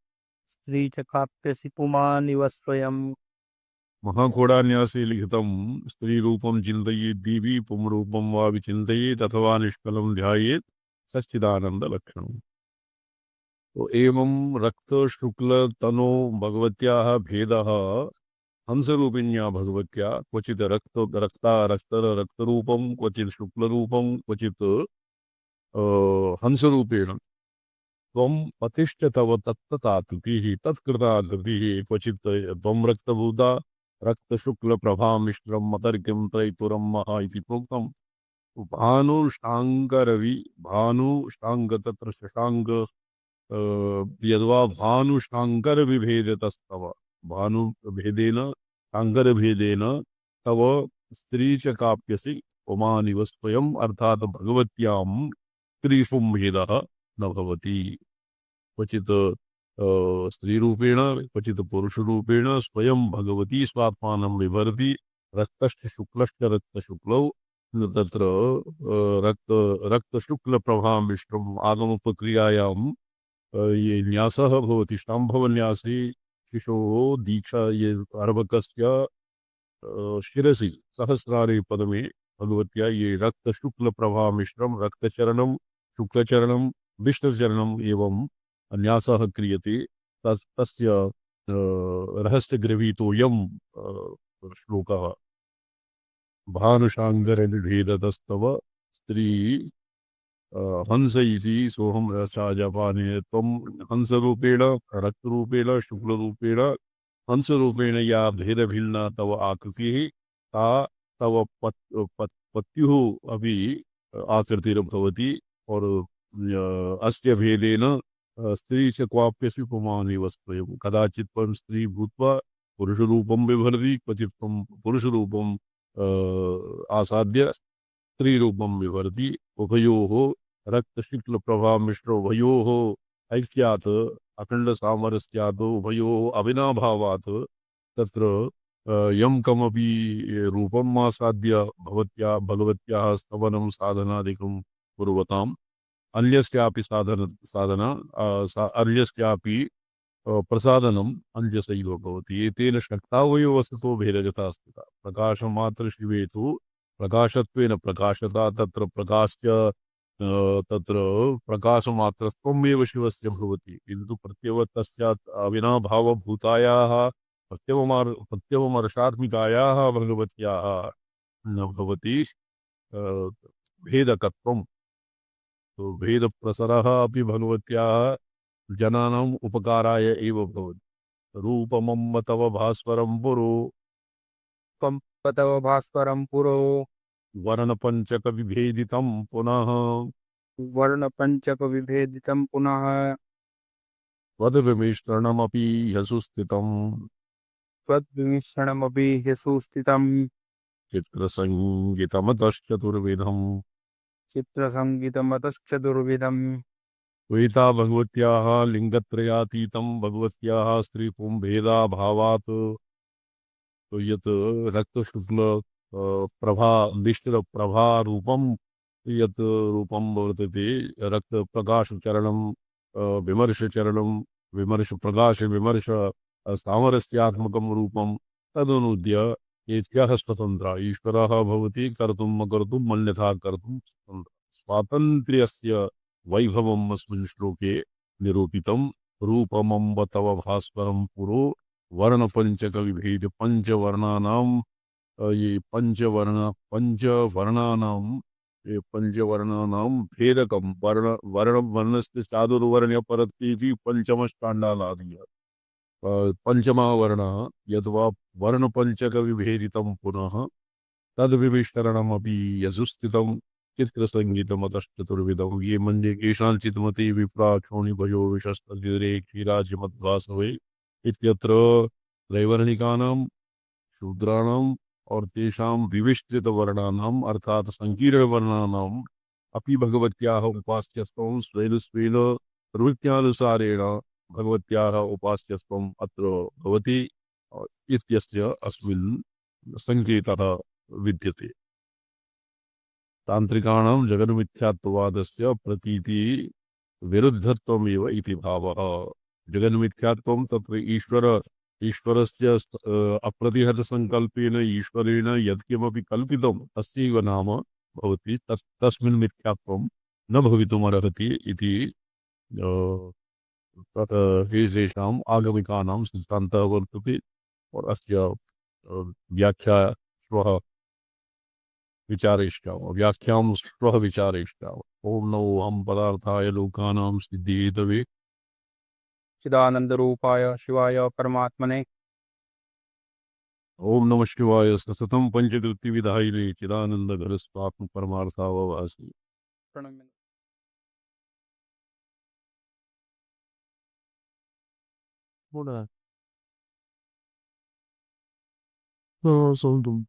स्त्री च काप्यसि पुमानिव स्वयम्। महाघोडान्यासे लिखितं स्त्री रूपं चिन्तयेत् देवी पुंरूपं वा विचिन्तयेत् अथवा निष्कलं ध्यायेत् सच्चिदानंद लक्षणम्। तो एवं रक्त शुक्ल तनो भगवत्याः भेदः हंसरूपिण्या भगवत्या क्वचित् रक्तरूपं क्वचित् शुक्लरूपं क्वचित् हंसरूपेण त्वं पतिश्च तव तत्कृताकृतिः क्वचित् त्वं रक्तभूता रक्तशुक्लप्रभामिश्रं मतर्क्यं त्रैपुरं महा इति प्रोक्तम्। भानुष्टाङ्ग तत्र शशाङ्क यद्वा भानुशाङ्करविभेदतस्तव भानुभेदेन शाङ्करभेदेन तव स्त्री च काप्यसि पुमानिव स्वयम् अर्थात् भगवत्यां स्त्रीषु भेदः न भवति। क्वचित् स्त्रीरूपेण क्वचित् पुरुषरूपेण स्वयं भगवती स्वात्मानं विभरति। रक्तश्च शुक्लश्च रक्तशुक्लौ तत्र रक्तशुक्लप्रभां मिश्रम् आगमप्रक्रियायां ये न्यासः भवति शाम्भवन्यासे शिशोः दीक्षा ये अर्भकस्य शिरसि सहस्रारे पदमे भगवत्या ये रक्तशुक्लप्रभामिश्रं रक्तचरणं शुक्लचरणं विष्णुचरणम् एवं न्यासः क्रियते। तस्य रहस्यगर्भितोऽयं श्लोकः। भानुशाङ्करनिभेदतस्तव स्त्री हंस इति सोहम रसा जपाने त्वं हंसरूपेण रक्तरूपेण शुक्लरूपेण हंसरूपेण या भेदभिन्ना तव आकृतिः ता तव पत्युः अपि आकृतिर्भवति और अस्य भेदेन स्त्री च क्वाप्यस्मि पुमान् एव स्वयं कदाचित् त्वं स्त्री भूत्वा पुरुषरूपं बिभर्ति क्वचित् त्वं पुरुषरूपं आसाद्य स्त्रीरूपं विभर्ति उभयोः रक्तशुक्लप्रभामिश्रोभयोः ऐक्यात् अखण्डसामरस्यात् उभयोः अविनाभावात् तत्र यं कमपि रूपम् आसाद्य भगवत्याः स्तवनं साधनादिकं कुर्वताम् अन्यस्यापि अन्यस्यापि प्रसादनम् अंजसैव भवति एतेन शक्तावयो वस्तुतो भेदगता स्थिता प्रकाशमात्र तु प्रकाशत्वेन प्रकाशता तत्र प्रकाश्य तत्र प्रकाशमात्रत्वमेव शिवस्य भवति किन्तु प्रत्यवतस्यात् अविनाभावभूतायाः प्रत्यवमर्षात्मिकायाः भगवत्याः न भवति भेदकत्वम् तो भेदप्रसरः अपि भगवत्याः जनानाम् उपकाराय एव भवति रूपमम्ब तव भास्वरं पुरो त्वं तव भास्वरं पुरो वर्णपञ्चकविभेदितं पुनः वर्णपञ्चकविभेदितं पुनः त्वद्विमिश्रणमपि ह्यसुस्थितं त्वद्विमिश्रणमपि ह्यसुस्थितं चित्रसङ्गितमतश्चतुर्विधम् चित्रसङ्गीतमतश्चतुर्विधम् त्वयिता भगवत्याः लिङ्गत्रयातीतं भगवत्याः स्त्रीपुंभेदाभावात् तो यत् रक्तशुक्ल प्रभा निष्ठप्रभा रूपं यत् रूपं वर्तते रक्तप्रकाशचरणं विमर्शचरणं विमर्शप्रकाश विमर्श सामरस्यात्मकं रूपं तदनुद्य एत्याः स्वतन्त्रा ईश्वरः भवति कर्तुं न कर्तुं मन्यथा कर्तुं स्वतन्त्रः स्वातन्त्र्यस्य वैभवम् अस्मिन् श्लोके निरूपितं रूपमम्ब तव भास्वरं पुरो वर्णपञ्चकविभेद पंचवर्णानां ये पंचवर्णानां ये पंचवर्णानां भेदकं वर्णस्य चातुर्वर्ण्य परत्वेति पंचमस्काण्डालादि पंचमा वर्णः यद्वा वर्णपञ्चकविभेदितं पुनः तद्विविष्टरणमपि यजुस्थितं चित्रसङ्गीतमतश्चतुर्विधं ये मन्ये केषाञ्चित् मते विप्राक्षोणिभयो विशस्तगिरे क्षीराजिमद्वासवे इत्यत्र त्रैवर्णिकानां शूद्राणाम् और तेषां विविष्टृतवर्णानाम् अर्थात् सङ्कीर्णवर्णानाम् अपि भगवत्याः उपास्यत्वं स्वेन स्वेन प्रवृत्त्यानुसारेण भगवत्याः उपास्यत्वम् अत्र भवति इत्यस्य अस्मिन् सङ्केतः विद्यते तान्त्रिकाणां जगन्मिथ्यात्ववादस्य प्रतीति विरुद्धत्वमेव इति भावः जगन्मिथ्यात्वं तत्र ईश्वरस्य अप्रतिहतसङ्कल्पेन ईश्वरेण यत्किमपि कल्पितं तस्यैव नाम भवति तस्मिन् मिथ्यात्वं न भवितुमर्हति इति तेषाम् आगमिकानां सिद्धान्तः वर्तते और अस्य व्याख्या श्वः विचारेष्यामः व्याख्यां श्वः विचारेष्यामः ॐ नमो अहं पदार्थाय लोकानां सिद्धिहेतवे चिदानन्दरूपाय शिवाय परमात्मने ओम नमः शिवाय सततं पंचकृत्यविधायिने चिदानन्दघनस्वात्म परमार्थावभासि प्रणम्य Buona. No, sono